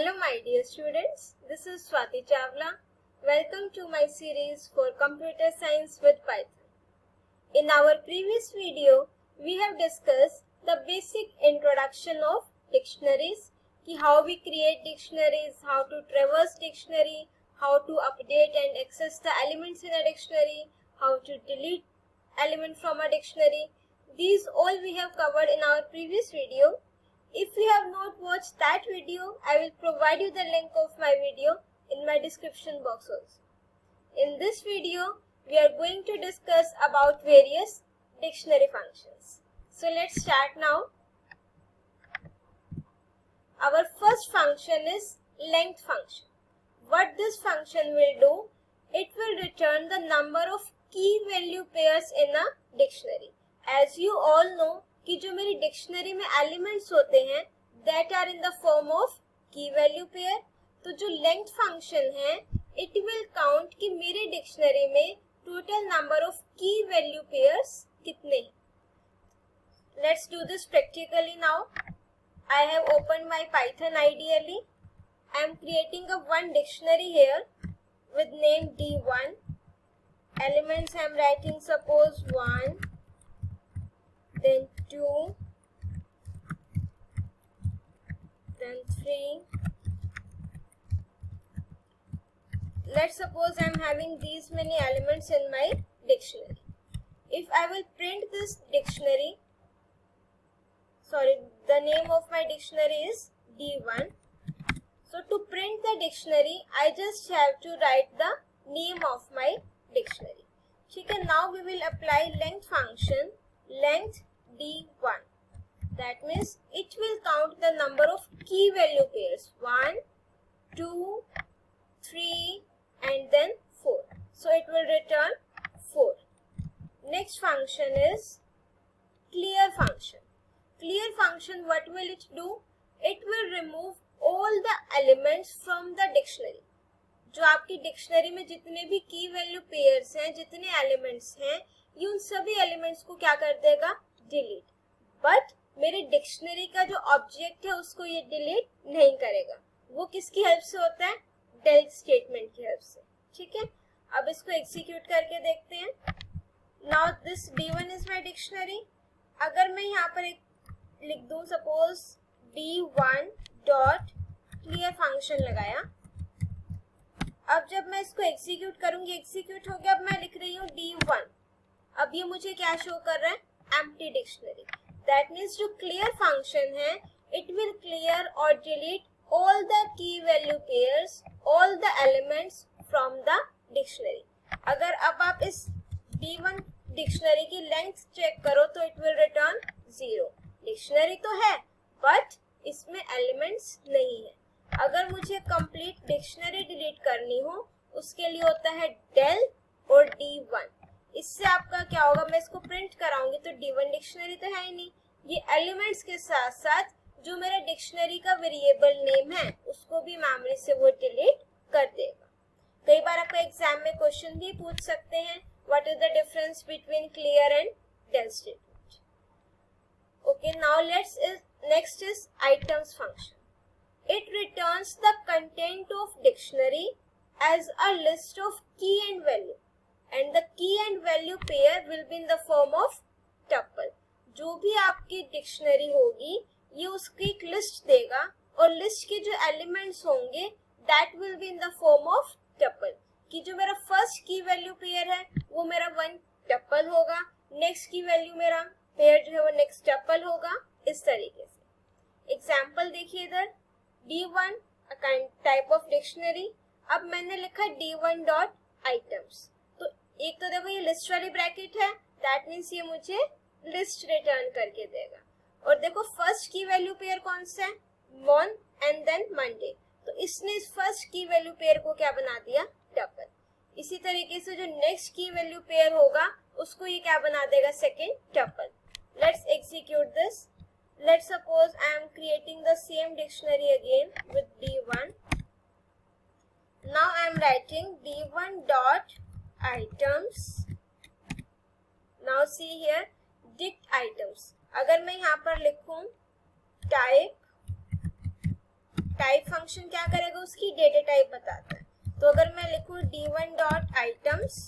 Hello my dear students, this is Swati Chawla. Welcome to my series for Computer Science with Python. In our previous video, we have discussed the basic introduction of dictionaries, how we create dictionaries, how to traverse dictionary, how to update and access the elements in a dictionary, how to delete element from a dictionary. These all we have covered in our previous video. If you have not watched that video, I will provide you the link of my video in my description box also. In this video, we are going to discuss about various dictionary functions. So let's start now. Our first function is length function. What this function will do, it will return the number of key value pairs in a dictionary. As you all know, कि जो मेरी dictionary में elements होते हैं that are in the form of key value pair. तो जो length function है it will count कि मेरे डिक्शनरी में total number of key value pairs कितने हैं. Let's do this practically now. I have open my Python ideally. I am creating a one dictionary here with name D1. Elements I am writing suppose 1, then 2, then 3. Let's suppose I am having these many elements in my dictionary. If I will print this dictionary, the name of my dictionary is D1. So to print the dictionary, I just have to write the name of my dictionary. Okay, now we will apply length function, length D1. That means it will count the number of key value pairs 1, 2, 3 and then 4. So it will return 4. Next function is clear function. Clear function, what will it do? It will remove all the elements from the dictionary. जो आपकी dictionary में जितने भी की value pairs हैं, जितने elements हैं, ये उन सभी एलिमेंट्स को क्या कर देगा? डिलीट. बट मेरे डिक्शनरी का जो ऑब्जेक्ट है उसको ये डिलीट नहीं करेगा. वो किसकी हेल्प से होता है? del स्टेटमेंट की हेल्प से. ठीक है, अब इसको एग्जीक्यूट करके देखते हैं. Now this D1 is my dictionary. अगर मैं यहाँ पर एक लिख दूं suppose D1 dot clear function लगाया. अब जब मैं इसको एग्जीक्यूट करूंगी, एग्जीक्यूट हो गया. अब मैं लिख रही हूँ D1. अब ये मुझे क्या शो कर रहा है? Empty dictionary. दैट मीन्स जो क्लियर फंक्शन है इट विल क्लियर और delete all the key value pairs, all the elements from the dictionary. अगर अब आप इस D1 डिक्शनरी की लेंथ चेक करो तो इट विल रिटर्न 0. डिक्शनरी तो है बट इसमें एलिमेंट्स नहीं है. अगर मुझे कंप्लीट डिक्शनरी डिलीट करनी हो उसके लिए होता है del और D1. इससे आपका क्या होगा? मैं इसको प्रिंट कराऊंगी तो D1 डिक्शनरी तो है ही नहीं. ये एलिमेंट्स के साथ साथ जो मेरा डिक्शनरी का वेरिएबल नेम है उसको भी मेमोरी से वो डिलीट कर देगा. कई बार आपको एग्जाम में क्वेश्चन भी पूछ सकते हैं what is the difference between clear and del statement. Okay, now next is items function. It returns the content of dictionary as a list of key and value, and the key and value pair will be in the form of tuple. जो भी आपकी dictionary होगी ये उसकी एक list देगा और list के जो एलिमेंट्स होंगे that will be in the form of tuple. कि जो मेरा फर्स्ट की वैल्यू पेयर है वो मेरा 1 tuple होगा, नेक्स्ट की वैल्यू मेरा पेयर जो है वो नेक्स्ट tuple होगा. इस तरीके से एग्जाम्पल देखिए इधर D1 टाइप ऑफ डिक्शनरी. अब मैंने लिखा D1 डॉट आइटम्स. तो एक तो देखो ये लिस्ट वाली ब्रैकेट है, दैट मीन्स ये मुझे लिस्ट रिटर्न करके देगा. और देखो फर्स्ट की वैल्यू पेयर कौन सा है? मॉन एंड देन मंडे. तो इसने इस फर्स्ट की वैल्यू पेयर को क्या बना दिया? टपल. इसी तरीके से जो नेक्स्ट की वैल्यू पेयर होगा उसको ये क्या बना देगा? Second tuple. Let's execute this. Let's suppose I am creating the same dictionary again with D1. Now I am writing D1 dot items. Now see here dict items. अगर मैं यहाँ पर लिखूं type टाइप फंक्शन क्या करेगा, उसकी data type बताता है। तो अगर मैं लिखूं d1 डॉट आइटम्स,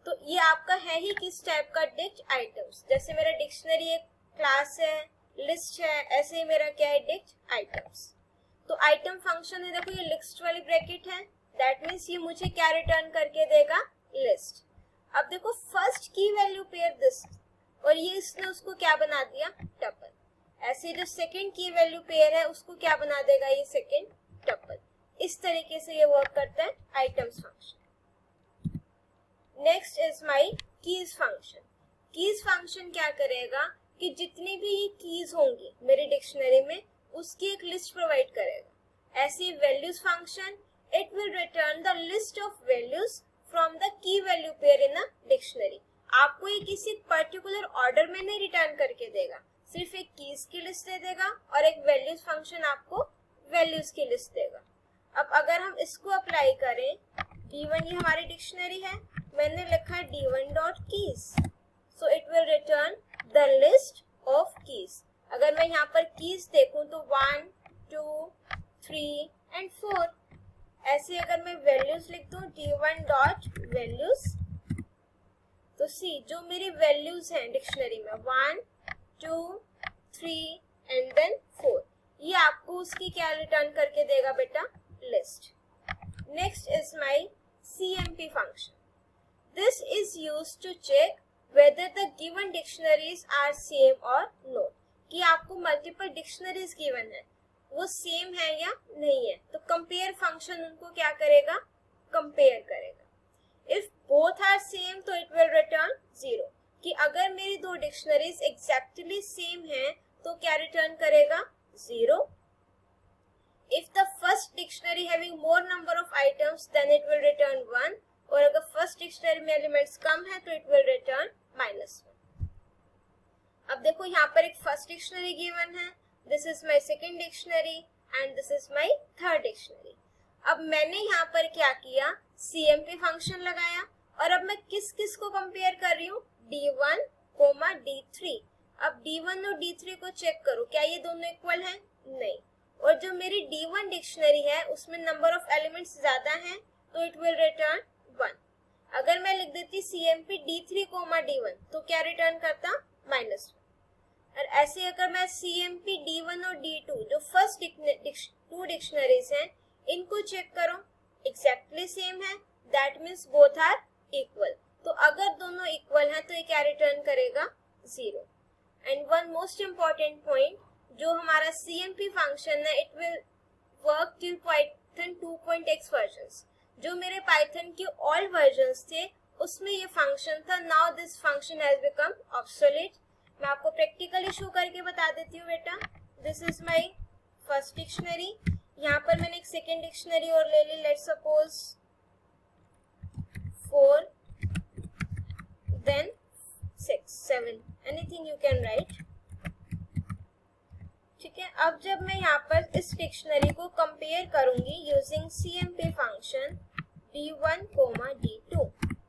तो ये आपका है ही किस टाइप का, डिक्ट आइटम्स। जैसे मेरा डिक्शनरी एक क्लास है, लिस्ट है, ऐसे ही मेरा क्या है, डिक्ट आइटम्स। तो आइटम फंक्शन है, देखो ये लिस्ट वाली ब्रैकेट है, दैट मीन्स ये मुझे क्या रिटर्न करके देगा, लिस्ट। अब देखो फर्स्ट की वैल्यू पेयर दिस, और ये इसने उसको क्या बना दिया, टपल। ऐसे जो सेकंड की वैल्यू पेयर है उसको क्या बना देगा, ये सेकंड टपल। इस तरीके से ये वर्क करता है items function. Next is my keys function. Keys function क्या करेगा कि जितनी भी ये कीज होंगी मेरी डिक्शनरी में उसकी एक लिस्ट प्रोवाइड करेगा। ऐसे values function, it will return the list of values from the key value pair in a dictionary. आपको ये किसी पर्टिकुलर ऑर्डर में नहीं रिटर्न करके देगा, सिर्फ एक कीज की लिस्ट दे देगा और एक वैल्यूज फंक्शन आपको वैल्यूज की लिस्ट देगा। अब अगर हम इसको अप्लाई करें, d1 ये हमारी डिक्शनरी है, मैंने लिखा d1 dot keys, so it will return the list of keys. अगर मैं यहाँ पर कीज देखूं तो 1, 2, 3 एंड 4। ऐसे अगर मैं वैल्यूज लिख दूं d1 डॉट वैल्यूज, तो सी जो मेरी वैल्यूज हैं डिक्शनरी में 1, 2, 3 एंड देन 4, ये आपको उसकी क्या रिटर्न करके देगा बेटा, list. Next is my CMP function. This is used to check whether the given dictionaries are same or not, कि आपको मल्टीपल डिक्शनरीज गिवन है, वो सेम है या नहीं है। तो कंपेयर फंक्शन उनको क्या करेगा, कंपेयर करेगा। इफ बोथ आर सेम तो इट विल रिटर्न 0, कि अगर मेरी दो डिक्शनरीज एग्जैक्टली सेम है तो क्या रिटर्न करेगा, 0। If the first dictionary having more number of items then it will return 1, और अगर फर्स्ट डिक्शनरी में एलिमेंट्स कम है तो इट विल रिटर्न -1। अब देखो यहाँ पर एक फर्स्ट डिक्शनरी गिवन है, this is my second dictionary and this is my third dictionary. अब मैंने यहाँ पर क्या किया, CMP फंक्शन लगाया, और अब मैं किस किस को कंपेयर कर रही हूँ, d1, d3। अब d1 और d3 को चेक करो, क्या ये दोनों इक्वल हैं, नहीं। और जो मेरी d1 डिक्शनरी है उसमें नंबर ऑफ एलिमेंट्स ज्यादा हैं तो इट विल रिटर्न 1। अगर मैं लिख देती CMP d3, d1 तो क्या रिटर्न करता, -1। और ऐसे अगर मैं CMP d1 और d2 जो फर्स्ट टू डिक्शनरीज हैं इनको चेक करो, एग्जैक्टली सेम है, that means both are equal. तो अगर दोनों इक्वल हैं तो ये क्या रिटर्न करेगा, 0। And one most important point, जो हमारा CMP फंक्शन है it will work till Python 2.x versions. जो मेरे पाइथन के ऑल वर्जन्स थे उसमें ये फंक्शन था, now this function has become obsolete. मैं आपको प्रैक्टिकली शो करके बता देती हूँ बेटा। This is my first dictionary, यहाँ पर मैंने एक सेकेंड डिक्शनरी और ले ली, let's suppose 4, then 6, 7, anything you can write. ठीक है, अब जब मैं यहाँ पर इस डिक्शनरी को कंपेयर करूंगी using CMP function d1, d2,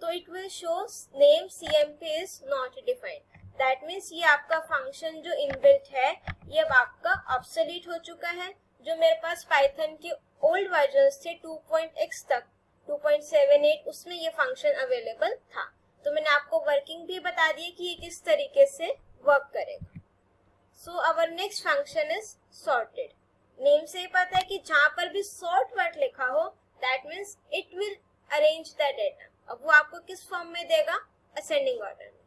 तो it will show name CMP is not defined. That means ये आपका फंक्शन जो इनबिल्ट है ये अब आपका ऑब्सोलीट हो चुका है। जो मेरे पास पाइथन के ओल्ड वर्जन्स थे 2.x तक, 2.78, उसमें ये फंक्शन अवेलेबल था। तो मैंने आपको वर्किंग भी बता दी कि ये किस तरीके से वर्क करेगा। So our next function is sorted. Name से ही पता है कि जहां पर भी सॉर्ट वर्ड लिखा हो that means it will arrange the data. अब वो आपको किस फॉर्म में देगा, असेंडिंग ऑर्डर में।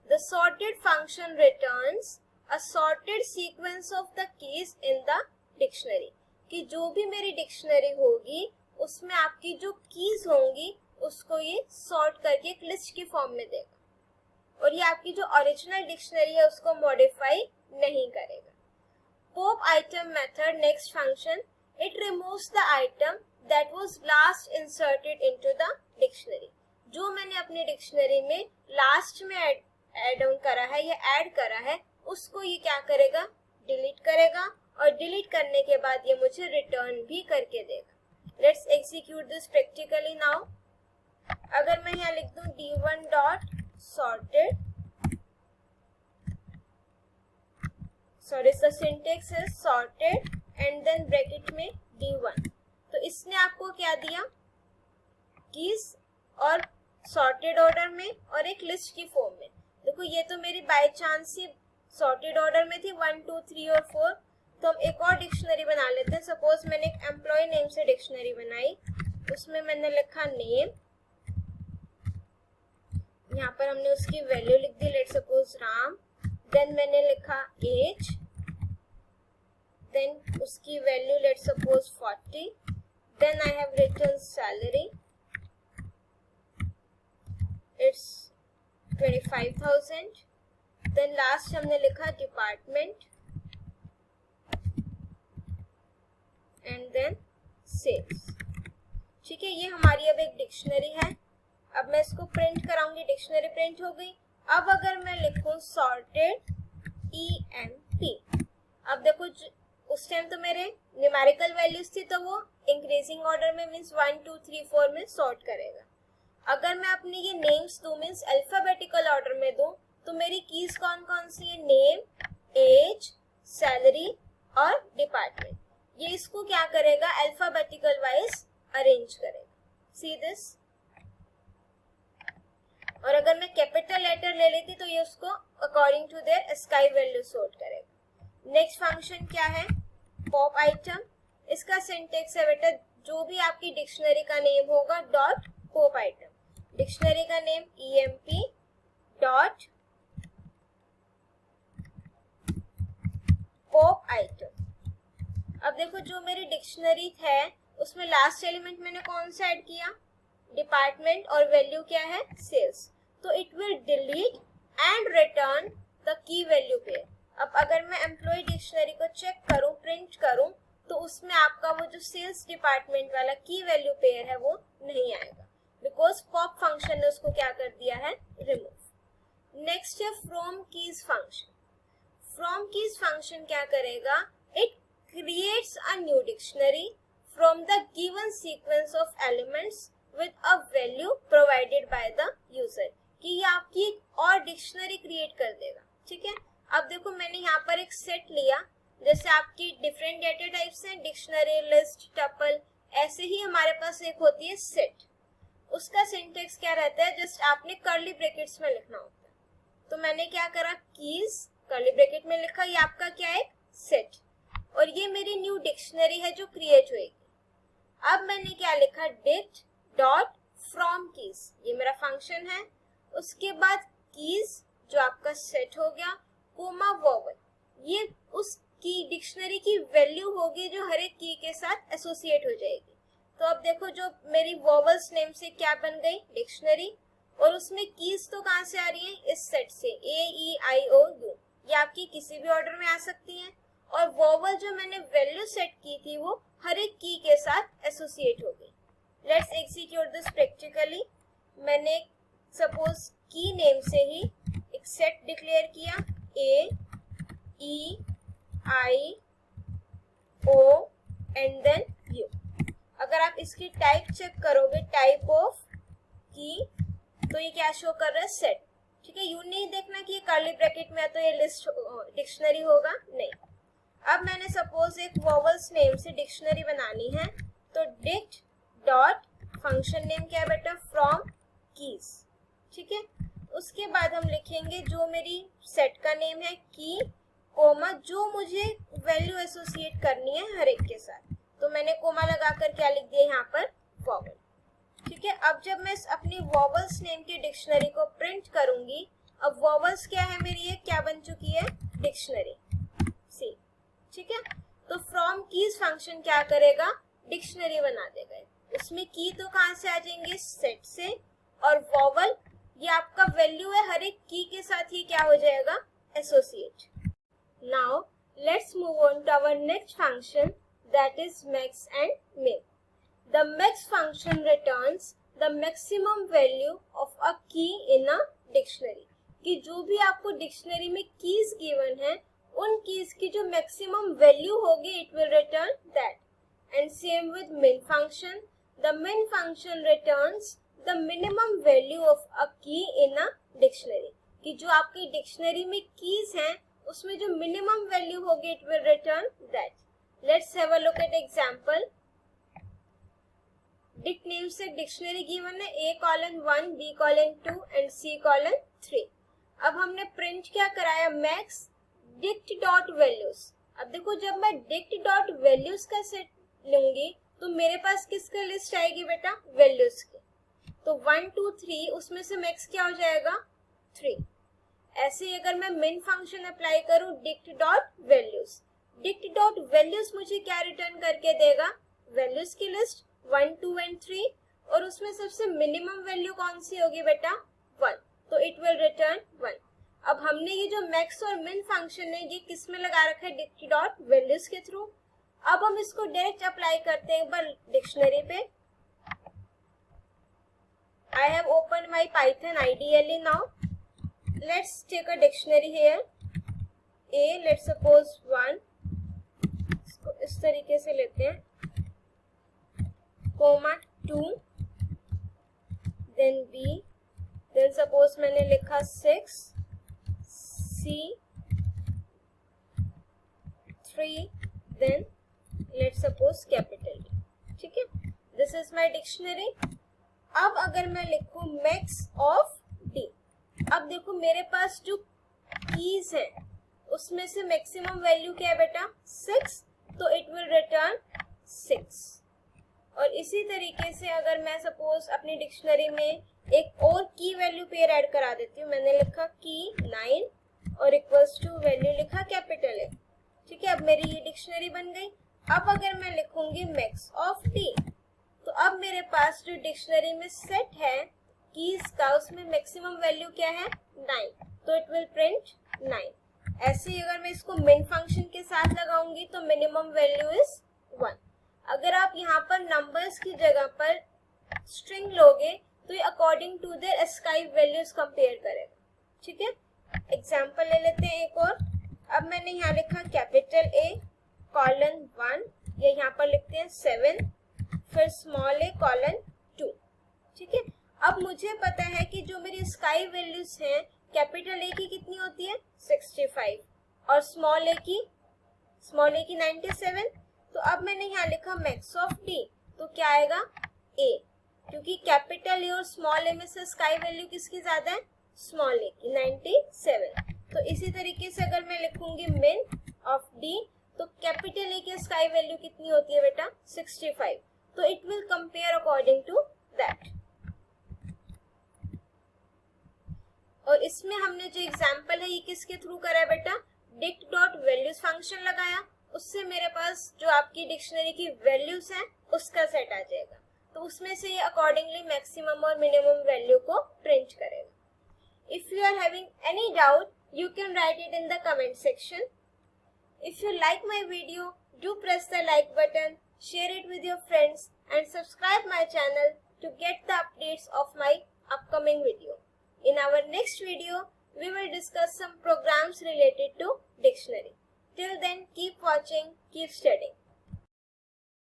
The sorted function returns a sorted sequence of the keys in the dictionary, कि जो भी मेरी डिक्शनरी होगी उसमें आपकी जो कीज होंगी उसको ये सॉर्ट करके एक लिस्ट की फॉर्म में देगा, और ये आपकी जो ओरिजिनल डिक्शनरी है उसको मॉडिफाई नहीं करेगा। Pop item method next function, it removes the item that was last inserted into the dictionary. जो मैंने अपनी डिक्शनरी में लास्ट में ऐड ऑन करा है या ऐड करा है उसको ये क्या करेगा, डिलीट करेगा, और डिलीट करने के बाद ये मुझे रिटर्न भी करके देगा। Let's execute this practically now. अगर मैं यहाँ लिख दूं d1 dot sorted, sorry the syntax is sorted and then bracket में D1। तो इसने आपको क्या दिया, कीज और सॉर्टेड ऑर्डर में और एक लिस्ट की फॉर्म में। देखो ये तो मेरी by chance he sorted order में थी 1 2 3 और 4। तो हम एक और डिक्शनरी बना लेते हैं। सपोज मैंने एक एम्प्लॉय नेम से डिक्शनरी बनाई, उसमें मैंने लिखा नेम, यहाँ पर हमने उसकी वैल्यू लिख दी, लेट सपोज राम। देन मैंने लिखा एज, देन उसकी value let suppose 40। Then I have written salary, it's 25,000। Then last हमने लिखा डिपार्टमेंट एंड देन सेल्स। ठीक है, ये हमारी अब एक डिक्शनरी है। अब मैं इसको प्रिंट कराऊंगी, डिक्शनरी प्रिंट हो गई। अब अगर मैं लिखूं सॉर्टेड EMP, अब देखो उस टाइम तो मेरे न्यूमेरिकल वैल्यूज थी तो वो इंक्रीजिंग ऑर्डर में मीन्स 1 2 3 4 में सॉर्ट करेगा। अगर मैं अपनी ये नेम्स दूं मीन्स अल्फाबेटिकल ऑर्डर में दूं तो मेरी कीज कौन कौन सी है, नेम, एज, सैलरी और डिपार्टमेंट। ये इसको क्या करेगा, अल्फाबेटिकल वाइज अरेंज करेगा। See this. और अगर मैं कैपिटल लेटर ले लेती तो ये उसको according to their ASCII value sort करेगा। नेक्स्ट फंक्शन क्या है, पॉप आइटम। इसका सिंटेक्स है बेटा, जो भी आपकी डिक्शनरी का नेम होगा डॉट पॉप आइटम। डिक्शनरी का name EMP dot pop item. अब देखो जो मेरी डिक्शनरी है उसमें लास्ट एलिमेंट मैंने कौन सा ऐड किया, डिपार्टमेंट, और वैल्यू क्या है, सेल्स। तो it will delete and return the key value pair. अब अगर मैं एम्प्लॉय डिक्शनरी को चेक करूं, प्रिंट करूं, तो उसमें आपका वो जो सेल्स डिपार्टमेंट वाला की वैल्यू पेयर है वो नहीं आएगा, बिकॉज पॉप फंक्शन ने उसको क्या कर दिया है, रिमूव। नेक्स्ट है from keys function. From keys function क्या करेगा, it creates a new dictionary from the given sequence of elements with a value provided by the user, कि ये आपकी एक और डिक्शनरी क्रिएट कर देगा। ठीक है, अब देखो मैंने यहाँ पर एक सेट लिया, जैसे आपकी डिफरेंट डेटा टाइप्स हैं, डिक्शनरी, लिस्ट, टपल, ऐसे ही हमारे पास एक होती है सेट। उसका सिंटेक्स क्या रहता है, जस्ट आपने कर्ली ब्रैकेट्स में लिखना होता है। तो मैंने क्या करा, कीज कर्ली ब्रैकेट में लिखा, ये आपका क्या है, सेट, और ये मेरी न्यू डिक्शनरी है जो क्रिएट होएगी। अब मैंने क्या लिखा, डिक्ट डॉट फ्रॉम कीज, ये मेरा फंक्शन है। उसके बाद कीज जो आपका सेट हो गया, कोमा वोवल, ये उस की डिक्शनरी की वैल्यू होगी जो हर एक की के साथ एसोसिएट हो जाएगी। तो अब देखो जो मेरी वोवल्स नेम से क्या बन गई, डिक्शनरी, और उसमें कीज तो कहाँ से आ रही है, इस सेट से, AEIOU, ये आपकी किसी भी ऑर्डर में आ सकती हैं। और वोवल जो मैंने वैल्यू सेट की थी वो हर एक की के साथ एसोसिएट हो गई। Let's execute this practically. मैंने सपोज की नेम से ही एक सेट डिक्लेयर किया, AEIO एंड देन U। अगर आप इसकी टाइप चेक करोगे, टाइप ऑफ की, तो ये क्या शो कर रहा है, सेट। ठीक है, यू नहीं देखना कि ये कर्ली ब्रैकेट में है तो ये लिस्ट डिक्शनरी होगा, नहीं। अब मैंने सपोज एक वोवल्स नेम से डिक्शनरी बनानी है, तो डिक्ट डॉट फंक्शन नेम क्या है बेटा, फ्रॉम कीज। ठीक है, उसके बाद हम लिखेंगे जो मेरी सेट का नेम है, की, कोमा, जो मुझे वैल्यू एसोसिएट करनी है हर एक के साथ, तो मैंने कोमा लगाकर क्या लिख दिया यहाँ पर, वोवल। ठीक है, अब जब मैं अपनी वोवल्स नेम की डिक्शनरी को प्रिंट करूंगी, अब वोवल्स क्या है मेरी, ये क्या बन चुकी है, डिक्शनरी, सी। ठीक है, तो फ्रॉम कीज फंक्शन क्या करेगा, डिक्शनरी बना देगा। उसमें की तो कहाँ से आ जाएंगे, सेट से, और वोवल ये आपका वैल्यू है, हर एक की के साथ ये क्या हो जाएगा, associate. Now let's move on to our next function, that is max and min. The max function returns the maximum value of a key in a dictionary, कि जो भी आपको डिक्शनरी में कीज गिवन है, उन कीज की जो maximum value होगी it will return that. And same with min function, the min function returns the minimum value of a key in a dictionary, कि जो आपकी डिक्शनरी में कीज हैं उसमें जो मिनिमम वैल्यू होगी it will return that. Let's have a look at example. Dict name से dictionary given है A:1, B:2 and C:3. अब हमने प्रिंट क्या कराया, मैक्स डिक्ट डॉट वैल्यूज. अब देखो जब मैं डिक्ट डॉट वैल्यूज का सेट लूंगी तो मेरे पास किसका लिस्ट आएगी बेटा, वैल्यूज की. तो 1 2 3 उसमें से मैक्स क्या हो जाएगा, 3. ऐसे ही अगर मैं मिन फंक्शन अप्लाई करूं dict dot values, dict dot values मुझे क्या रिटर्न करके देगा, वैल्यूज की लिस्ट 1 2 and 3 और उसमें सबसे मिनिमम वैल्यू कौन सी होगी बेटा, 1. तो इट विल रिटर्न 1. अब हमने ये जो मैक्स और मिन फंक्शन है ये किस में लगा रखा है, डिक्ट डॉट वैल्यूज के थ्रू. अब हम इसको डायरेक्ट अप्लाई करते हैं एक बार डिक्शनरी पे. I have opened my Python IDLE now. Let's take a dictionary here. A, let's suppose 1. इसको इस तरीके से लेते हैं. Comma 2. Then B. Then suppose मैंने लिखा 6. C. 3. Then let's suppose capital D. ठीक है. This is my dictionary. अब अगर मैं लिखूं मैक्स ऑफ डी, अब देखो मेरे पास जो कीज है उसमें से मैक्सिमम वैल्यू क्या है बेटा, 6. तो इट विल रिटर्न 6. और इसी तरीके से अगर मैं सपोज अपनी डिक्शनरी में एक और की वैल्यू पेयर ऐड करा देती हूँ, मैंने लिखा की 9 और इक्वल्स टू वैल्यू लिखा कैपिटल ए. ठीक है, अब मेरी ये डिक्शनरी बन गई. अब अगर मैं लिखूंगी मैक्स ऑफ डी तो अब मेरे पास जो डिक्शनरी में सेट है कीज का उसमें मैक्सिमम वैल्यू क्या है, 9. तो इट विल प्रिंट 9. ऐसे ही अगर मैं इसको मिन फंक्शन के साथ लगाऊंगी तो मिनिमम वैल्यू इज 1. अगर आप यहाँ पर नंबर्स की जगह पर स्ट्रिंग लोगे तो ये अकॉर्डिंग टू देयर एस्काइप वैल्यूज कंपेयर करेगा. ठीक है, एग्जाम्पल ले लेते हैं एक और. अब मैंने यहाँ लिखा कैपिटल A:1, या यहाँ पर लिखते हैं 7, फिर स्मॉल A:2. ठीक है, अब मुझे पता है कि जो मेरी स्काई वैल्यूज हैं कैपिटल A की कितनी होती है, 65 और स्मॉल A की 97. तो अब मैंने यहाँ लिखा मैक्स ऑफ D, तो क्या आएगा A, क्योंकि कैपिटल A और स्मॉल A में से स्काई वैल्यू किसकी ज्यादा है, स्मॉल A की 97. तो इसी तरीके से अगर मैं लिखूंगी मिन ऑफ D तो कैपिटल A की स्काई वैल्यू कितनी होती है बेटा, 65. तो it will compare according to that. और इसमें हमने जो एग्जांपल है ये किसके थ्रू करा है बेटा, डिक्ट डॉट वैल्यूज फंक्शन लगाया, उससे मेरे पास जो आपकी डिक्शनरी की वैल्यूज हैं उसका सेट आ जाएगा. तो उसमें से ये अकॉर्डिंगली मैक्सिमम और मिनिमम वैल्यू को प्रिंट करेगा. If you are having any doubt you can write it in the comment section. If you like my video, do press the like button, share it with your friends and subscribe my channel to get the updates of my upcoming video. In our next video, we will discuss some programs related to dictionary. Till then, keep watching, keep studying.